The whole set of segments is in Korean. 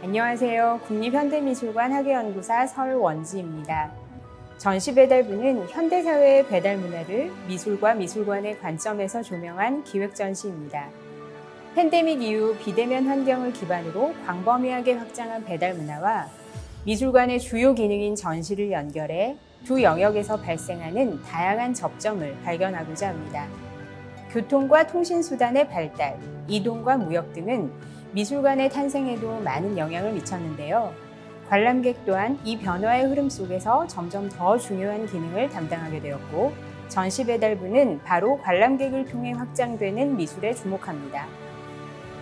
안녕하세요. 국립현대미술관 학예연구사 설원지입니다. 전시배달부는 현대사회의 배달 문화를 미술과 미술관의 관점에서 조명한 기획전시입니다. 팬데믹 이후 비대면 환경을 기반으로 광범위하게 확장한 배달 문화와 미술관의 주요 기능인 전시를 연결해 두 영역에서 발생하는 다양한 접점을 발견하고자 합니다. 교통과 통신수단의 발달, 이동과 무역 등은 미술관의 탄생에도 많은 영향을 미쳤는데요. 관람객 또한 이 변화의 흐름 속에서 점점 더 중요한 기능을 담당하게 되었고, 전시배달부는 바로 관람객을 통해 확장되는 미술에 주목합니다.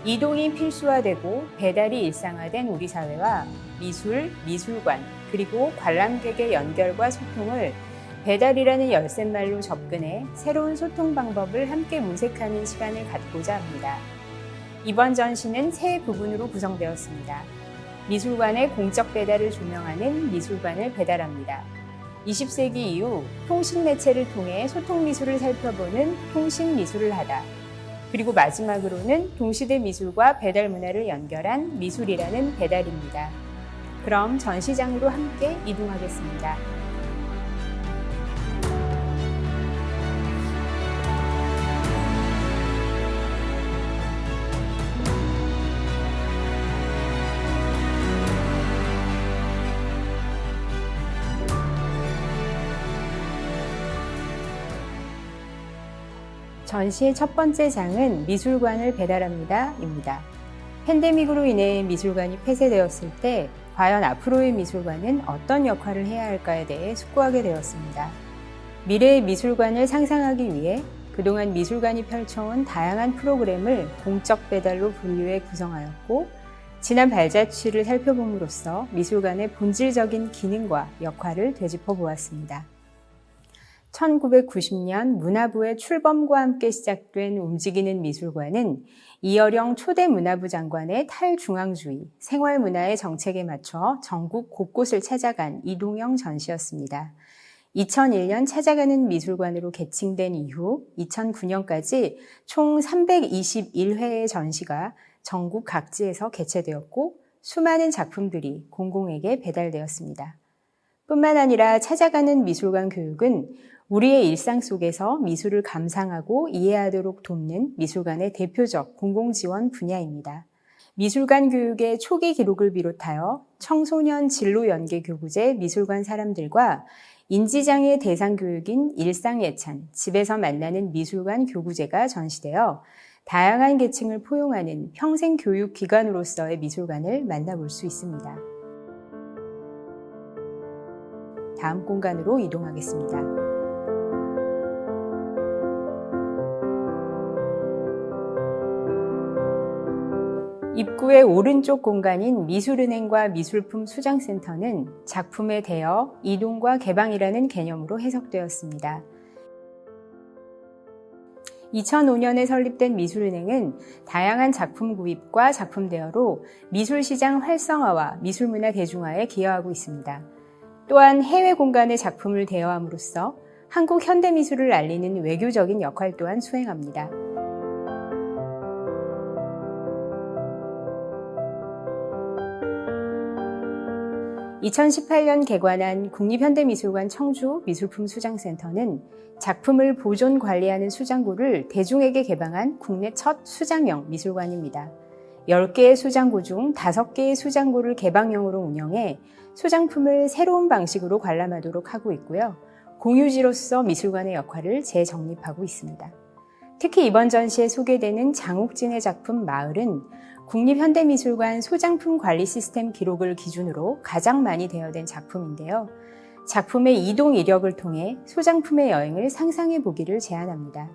이동이 필수화되고 배달이 일상화된 우리 사회와 미술, 미술관, 그리고 관람객의 연결과 소통을 배달이라는 열쇠말로 접근해 새로운 소통 방법을 함께 모색하는 시간을 갖고자 합니다. 이번 전시는 세 부분으로 구성되었습니다. 미술관의 공적 배달을 조명하는 미술관을 배달합니다. 20세기 이후 통신 매체를 통해 소통 미술을 살펴보는 통신 미술을 하다. 그리고 마지막으로는 동시대 미술과 배달 문화를 연결한 미술이라는 배달입니다. 그럼 전시장으로 함께 이동하겠습니다. 전시의 첫 번째 장은 미술관을 배달합니다.입니다. 팬데믹으로 인해 미술관이 폐쇄되었을 때 과연 앞으로의 미술관은 어떤 역할을 해야 할까에 대해 숙고하게 되었습니다. 미래의 미술관을 상상하기 위해 그동안 미술관이 펼쳐온 다양한 프로그램을 공적 배달로 분류해 구성하였고, 지난 발자취를 살펴봄으로써 미술관의 본질적인 기능과 역할을 되짚어 보았습니다. 1990년 문화부의 출범과 함께 시작된 움직이는 미술관은 이어령 초대 문화부 장관의 탈중앙주의, 생활문화의 정책에 맞춰 전국 곳곳을 찾아간 이동형 전시였습니다. 2001년 찾아가는 미술관으로 개칭된 이후 2009년까지 총 321회의 전시가 전국 각지에서 개최되었고, 수많은 작품들이 공공에게 배달되었습니다. 뿐만 아니라 찾아가는 미술관 교육은 우리의 일상 속에서 미술을 감상하고 이해하도록 돕는 미술관의 대표적 공공지원 분야입니다. 미술관 교육의 초기 기록을 비롯하여 청소년 진로 연계 교구제 미술관 사람들과 인지장애 대상 교육인 일상예찬, 집에서 만나는 미술관 교구제가 전시되어 다양한 계층을 포용하는 평생교육기관으로서의 미술관을 만나볼 수 있습니다. 다음 공간으로 이동하겠습니다. 입구의 오른쪽 공간인 미술은행과 미술품 수장센터는 작품의 대여, 이동과 개방이라는 개념으로 해석되었습니다. 2005년에 설립된 미술은행은 다양한 작품 구입과 작품 대여로 미술시장 활성화와 미술문화 대중화에 기여하고 있습니다. 또한 해외 공간의 작품을 대여함으로써 한국 현대미술을 알리는 외교적인 역할 또한 수행합니다. 2018년 개관한 국립현대미술관 청주 미술품 수장센터는 작품을 보존 관리하는 수장고를 대중에게 개방한 국내 첫 수장형 미술관입니다. 10개의 수장고 중 5개의 수장고를 개방형으로 운영해 소장품을 새로운 방식으로 관람하도록 하고 있고요. 공유지로서 미술관의 역할을 재정립하고 있습니다. 특히 이번 전시에 소개되는 장욱진의 작품 마을은 국립현대미술관 소장품 관리 시스템 기록을 기준으로 가장 많이 대여된 작품인데요. 작품의 이동 이력을 통해 소장품의 여행을 상상해 보기를 제안합니다.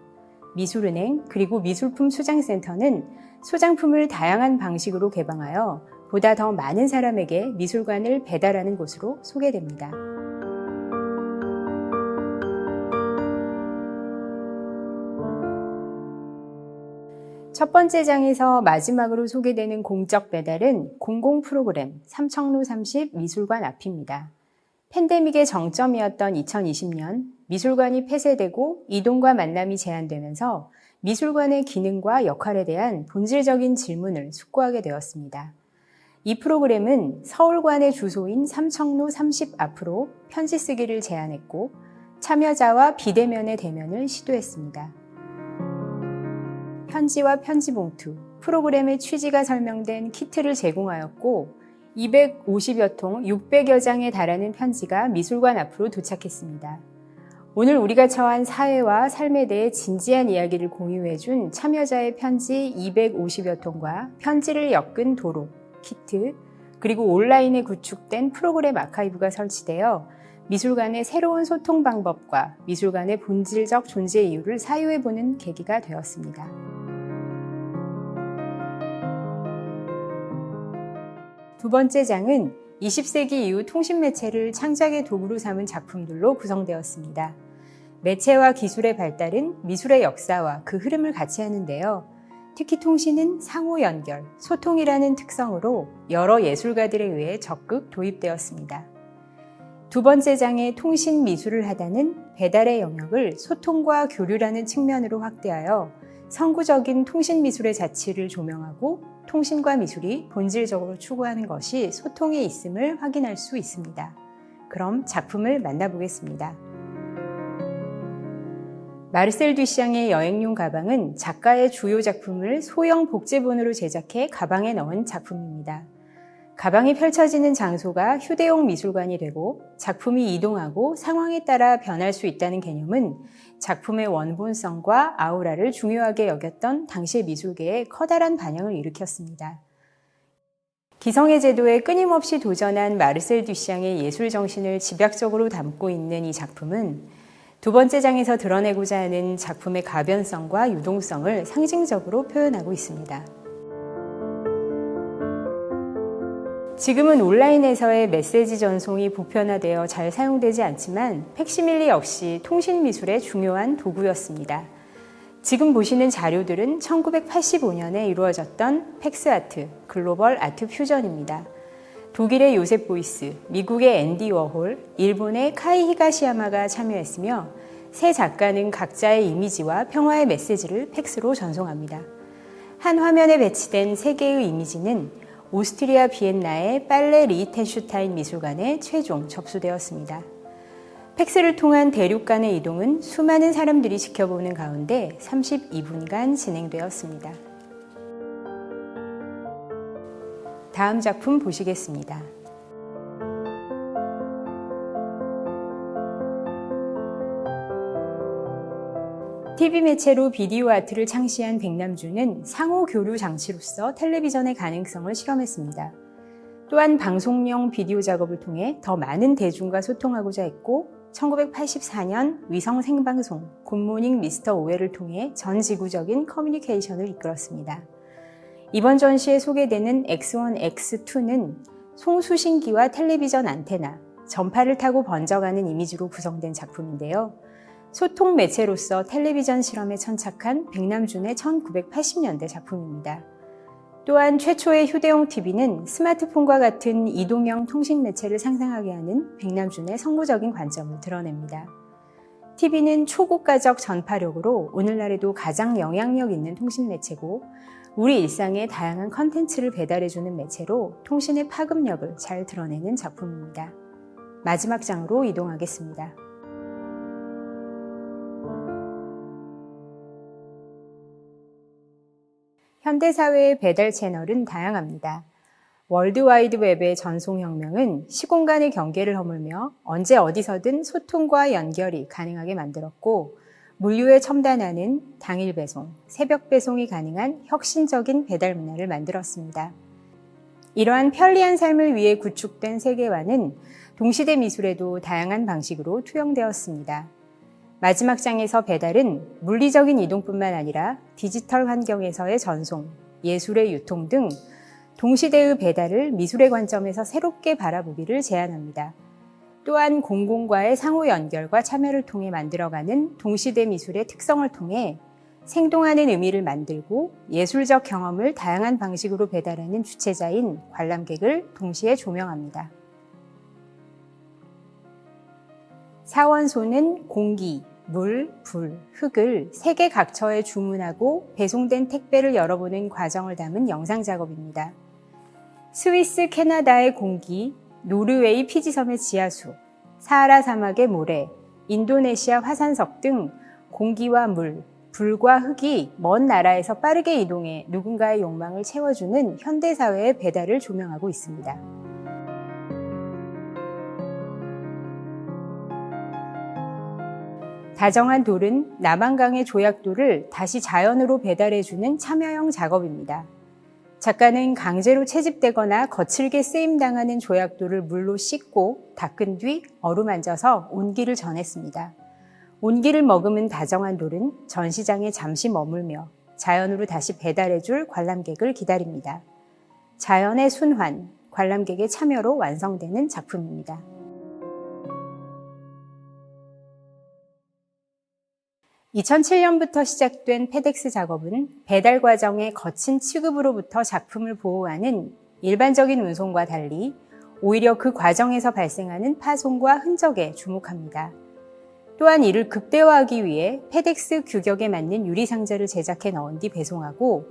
미술은행 그리고 미술품 수장센터는 소장품을 다양한 방식으로 개방하여 보다 더 많은 사람에게 미술관을 배달하는 곳으로 소개됩니다. 첫 번째 장에서 마지막으로 소개되는 공적 배달은 공공 프로그램 삼청로 30 미술관 앞입니다. 팬데믹의 정점이었던 2020년 미술관이 폐쇄되고 이동과 만남이 제한되면서 미술관의 기능과 역할에 대한 본질적인 질문을 숙고하게 되었습니다. 이 프로그램은 서울관의 주소인 삼청로 30 앞으로 편지 쓰기를 제안했고 참여자와 비대면의 대면을 시도했습니다. 편지와 편지 봉투, 프로그램의 취지가 설명된 키트를 제공하였고 250여 통 600여 장에 달하는 편지가 미술관 앞으로 도착했습니다. 오늘 우리가 처한 사회와 삶에 대해 진지한 이야기를 공유해준 참여자의 편지 250여 통과 편지를 엮은 도록, 키트, 그리고 온라인에 구축된 프로그램 아카이브가 설치되어 미술관의 새로운 소통 방법과 미술관의 본질적 존재 이유를 사유해보는 계기가 되었습니다. 두 번째 장은 20세기 이후 통신 매체를 창작의 도구로 삼은 작품들로 구성되었습니다. 매체와 기술의 발달은 미술의 역사와 그 흐름을 같이 하는데요. 특히 통신은 상호 연결, 소통이라는 특성으로 여러 예술가들에 의해 적극 도입되었습니다. 두 번째 장의 통신 미술을 하다는 배달의 영역을 소통과 교류라는 측면으로 확대하여 선구적인 통신 미술의 가치를 조명하고 통신과 미술이 본질적으로 추구하는 것이 소통에 있음을 확인할 수 있습니다. 그럼 작품을 만나보겠습니다. 마르셀 듀샹의 여행용 가방은 작가의 주요 작품을 소형 복제본으로 제작해 가방에 넣은 작품입니다. 가방이 펼쳐지는 장소가 휴대용 미술관이 되고 작품이 이동하고 상황에 따라 변할 수 있다는 개념은 작품의 원본성과 아우라를 중요하게 여겼던 당시의 미술계에 커다란 반향을 일으켰습니다. 기성의 제도에 끊임없이 도전한 마르셀 듀샹의 예술 정신을 집약적으로 담고 있는 이 작품은 두 번째 장에서 드러내고자 하는 작품의 가변성과 유동성을 상징적으로 표현하고 있습니다. 지금은 온라인에서의 메시지 전송이 보편화되어 잘 사용되지 않지만 팩시밀리 역시 통신미술의 중요한 도구였습니다. 지금 보시는 자료들은 1985년에 이루어졌던 팩스아트, 글로벌 아트 퓨전입니다. 독일의 요셉 보이스, 미국의 앤디 워홀, 일본의 카이 히가시야마가 참여했으며 세 작가는 각자의 이미지와 평화의 메시지를 팩스로 전송합니다. 한 화면에 배치된 세 개의 이미지는 오스트리아 비엔나의 빨레 리히텐슈타인 미술관에 최종 접수되었습니다. 팩스를 통한 대륙 간의 이동은 수많은 사람들이 지켜보는 가운데 32분간 진행되었습니다. 다음 작품 보시겠습니다. TV 매체로 비디오 아트를 창시한 백남주는 상호 교류 장치로서 텔레비전의 가능성을 실험했습니다. 또한 방송용 비디오 작업을 통해 더 많은 대중과 소통하고자 했고 1984년 위성 생방송 굿모닝 미스터 오웰을 통해 전 지구적인 커뮤니케이션을 이끌었습니다. 이번 전시에 소개되는 X1, X2는 송수신기와 텔레비전 안테나, 전파를 타고 번져가는 이미지로 구성된 작품인데요. 소통 매체로서 텔레비전 실험에 천착한 백남준의 1980년대 작품입니다. 또한 최초의 휴대용 TV는 스마트폰과 같은 이동형 통신 매체를 상상하게 하는 백남준의 선구적인 관점을 드러냅니다. TV는 초고가적 전파력으로 오늘날에도 가장 영향력 있는 통신 매체고 우리 일상에 다양한 컨텐츠를 배달해주는 매체로 통신의 파급력을 잘 드러내는 작품입니다. 마지막 장으로 이동하겠습니다. 현대사회의 배달 채널은 다양합니다. 월드와이드웹의 전송혁명은 시공간의 경계를 허물며 언제 어디서든 소통과 연결이 가능하게 만들었고 물류에 첨단화는 당일 배송, 새벽 배송이 가능한 혁신적인 배달 문화를 만들었습니다. 이러한 편리한 삶을 위해 구축된 세계화는 동시대 미술에도 다양한 방식으로 투영되었습니다. 마지막 장에서 배달은 물리적인 이동뿐만 아니라 디지털 환경에서의 전송, 예술의 유통 등 동시대의 배달을 미술의 관점에서 새롭게 바라보기를 제안합니다. 또한 공공과의 상호 연결과 참여를 통해 만들어가는 동시대 미술의 특성을 통해 생동하는 의미를 만들고 예술적 경험을 다양한 방식으로 배달하는 주체자인 관람객을 동시에 조명합니다. 사원소는 공기, 물, 불, 흙을 세계 각처에 주문하고 배송된 택배를 열어보는 과정을 담은 영상 작업입니다. 스위스, 캐나다의 공기, 노르웨이 피지섬의 지하수, 사하라 사막의 모래, 인도네시아 화산석 등 공기와 물, 불과 흙이 먼 나라에서 빠르게 이동해 누군가의 욕망을 채워주는 현대사회의 배달을 조명하고 있습니다. 다정한 돌은 남한강의 조약돌을 다시 자연으로 배달해주는 참여형 작업입니다. 작가는 강제로 채집되거나 거칠게 쓰임당하는 조약돌을 물로 씻고 닦은 뒤 어루만져서 온기를 전했습니다. 온기를 머금은 다정한 돌은 전시장에 잠시 머물며 자연으로 다시 배달해줄 관람객을 기다립니다. 자연의 순환, 관람객의 참여로 완성되는 작품입니다. (2007년부터) 시작된 페덱스 작업은 배달 과정의 거친 취급으로부터 작품을 보호하는 일반적인 운송과 달리 오히려 그 과정에서 발생하는 파손과 흔적에 주목합니다. 또한 이를 극대화하기 위해 페덱스 규격에 맞는 유리상자를 제작해 넣은 뒤 배송하고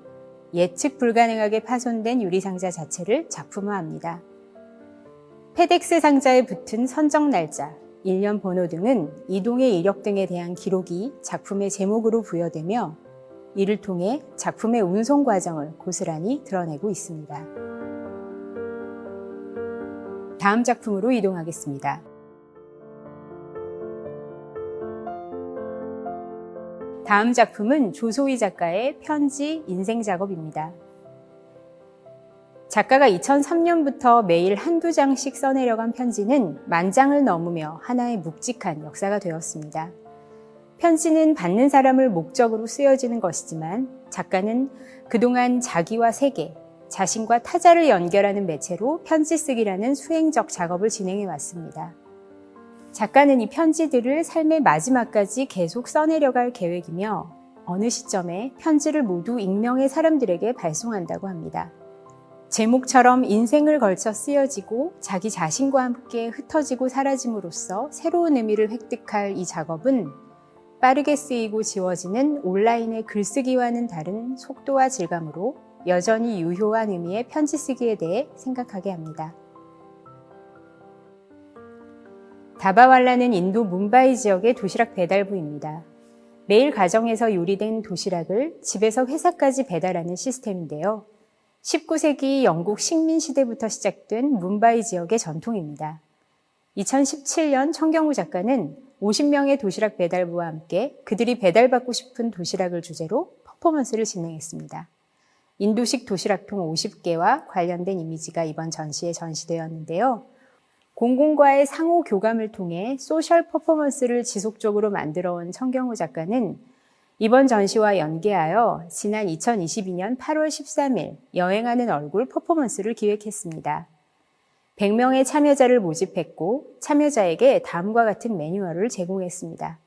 예측 불가능하게 파손된 유리상자 자체를 작품화합니다. 페덱스 상자에 붙은 선적 날짜, 일련 번호 등은 이동의 이력 등에 대한 기록이 작품의 제목으로 부여되며 이를 통해 작품의 운송 과정을 고스란히 드러내고 있습니다. 다음 작품으로 이동하겠습니다. 다음 작품은 조소희 작가의 편지 인생 작업입니다. 작가가 2003년부터 매일 한두 장씩 써내려간 편지는 10,000장을 넘으며 하나의 묵직한 역사가 되었습니다. 편지는 받는 사람을 목적으로 쓰여지는 것이지만 작가는 그동안 자기와 세계, 자신과 타자를 연결하는 매체로 편지 쓰기라는 수행적 작업을 진행해 왔습니다. 작가는 이 편지들을 삶의 마지막까지 계속 써내려갈 계획이며 어느 시점에 편지를 모두 익명의 사람들에게 발송한다고 합니다. 제목처럼 인생을 걸쳐 쓰여지고 자기 자신과 함께 흩어지고 사라짐으로써 새로운 의미를 획득할 이 작업은 빠르게 쓰이고 지워지는 온라인의 글쓰기와는 다른 속도와 질감으로 여전히 유효한 의미의 편지 쓰기에 대해 생각하게 합니다. 다바왈라는 인도 뭄바이 지역의 도시락 배달부입니다. 매일 가정에서 요리된 도시락을 집에서 회사까지 배달하는 시스템인데요. 19세기 영국 식민 시대부터 시작된 뭄바이 지역의 전통입니다. 2017년 청경우 작가는 50명의 도시락 배달부와 함께 그들이 배달받고 싶은 도시락을 주제로 퍼포먼스를 진행했습니다. 인도식 도시락통 50개와 관련된 이미지가 이번 전시에 전시되었는데요. 공공과의 상호 교감을 통해 소셜 퍼포먼스를 지속적으로 만들어온 청경우 작가는 이번 전시와 연계하여 지난 2022년 8월 13일 여행하는 얼굴 퍼포먼스를 기획했습니다. 100명의 참여자를 모집했고 참여자에게 다음과 같은 매뉴얼을 제공했습니다.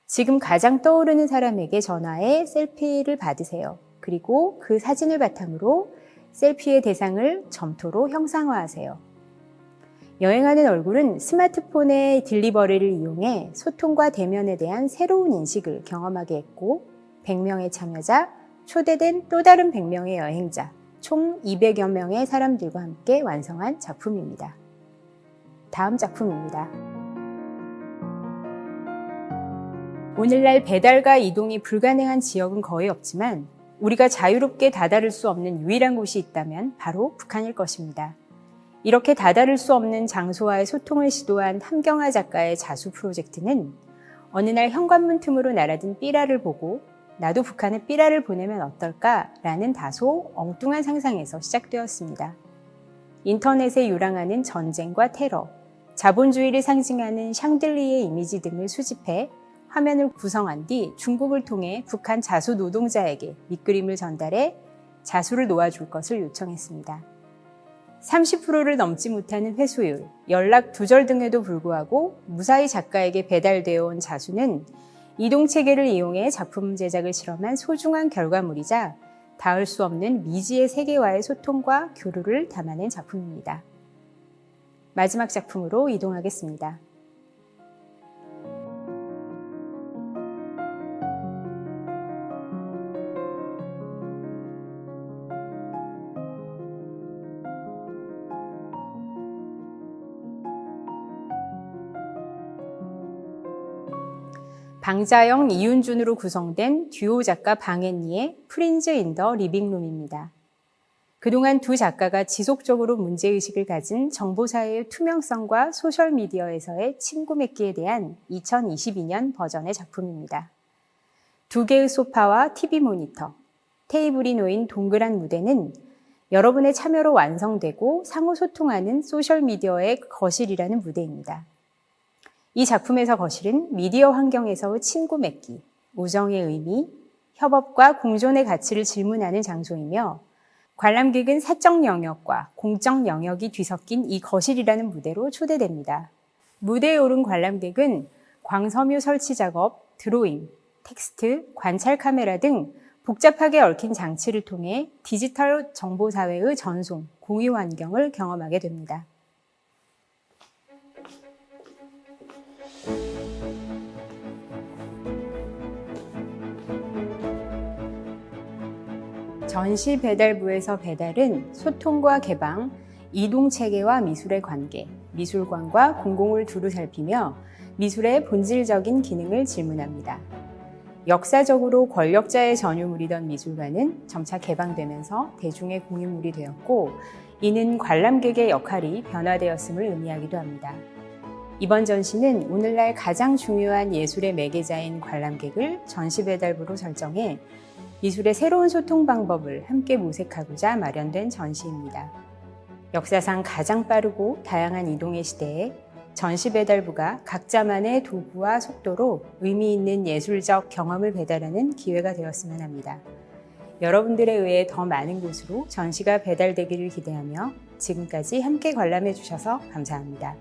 지금 가장 떠오르는 사람에게 전화해 셀피를 받으세요. 그리고 그 사진을 바탕으로 셀피의 대상을 점토로 형상화하세요. 여행하는 얼굴은 스마트폰의 딜리버리를 이용해 소통과 대면에 대한 새로운 인식을 경험하게 했고 100명의 참여자, 초대된 또 다른 100명의 여행자, 총 200여 명의 사람들과 함께 완성한 작품입니다. 다음 작품입니다. 오늘날 배달과 이동이 불가능한 지역은 거의 없지만 우리가 자유롭게 다다를 수 없는 유일한 곳이 있다면 바로 북한일 것입니다. 이렇게 다다를 수 없는 장소와의 소통을 시도한 함경하 작가의 자수 프로젝트는 어느 날 현관문 틈으로 날아든 삐라를 보고 나도 북한에 삐라를 보내면 어떨까라는 다소 엉뚱한 상상에서 시작되었습니다. 인터넷에 유랑하는 전쟁과 테러, 자본주의를 상징하는 샹들리에 이미지 등을 수집해 화면을 구성한 뒤 중국을 통해 북한 자수 노동자에게 밑그림을 전달해 자수를 놓아줄 것을 요청했습니다. 30%를 넘지 못하는 회수율, 연락 두절 등에도 불구하고 무사히 작가에게 배달되어 온 자수는 이동체계를 이용해 작품 제작을 실험한 소중한 결과물이자 닿을 수 없는 미지의 세계와의 소통과 교류를 담아낸 작품입니다. 마지막 작품으로 이동하겠습니다. 방자영 이윤준으로 구성된 듀오 작가 방앤리의 프린즈 인 더 리빙룸입니다. 그동안 두 작가가 지속적으로 문제의식을 가진 정보사회의 투명성과 소셜미디어에서의 친구 맺기에 대한 2022년 버전의 작품입니다. 두 개의 소파와 TV 모니터, 테이블이 놓인 동그란 무대는 여러분의 참여로 완성되고 상호 소통하는 소셜미디어의 거실이라는 무대입니다. 이 작품에서 거실은 미디어 환경에서의 친구 맺기, 우정의 의미, 협업과 공존의 가치를 질문하는 장소이며 관람객은 사적 영역과 공적 영역이 뒤섞인 이 거실이라는 무대로 초대됩니다. 무대에 오른 관람객은 광섬유 설치 작업, 드로잉, 텍스트, 관찰 카메라 등 복잡하게 얽힌 장치를 통해 디지털 정보사회의 전송, 공유 환경을 경험하게 됩니다. 전시 배달부에서 배달은 소통과 개방, 이동체계와 미술의 관계, 미술관과 공공을 두루 살피며 미술의 본질적인 기능을 질문합니다. 역사적으로 권력자의 전유물이던 미술관은 점차 개방되면서 대중의 공유물이 되었고, 이는 관람객의 역할이 변화되었음을 의미하기도 합니다. 이번 전시는 오늘날 가장 중요한 예술의 매개자인 관람객을 전시 배달부로 설정해 미술의 새로운 소통 방법을 함께 모색하고자 마련된 전시입니다. 역사상 가장 빠르고 다양한 이동의 시대에 전시 배달부가 각자만의 도구와 속도로 의미 있는 예술적 경험을 배달하는 기회가 되었으면 합니다. 여러분들에 의해 더 많은 곳으로 전시가 배달되기를 기대하며 지금까지 함께 관람해 주셔서 감사합니다.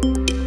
감사합니다.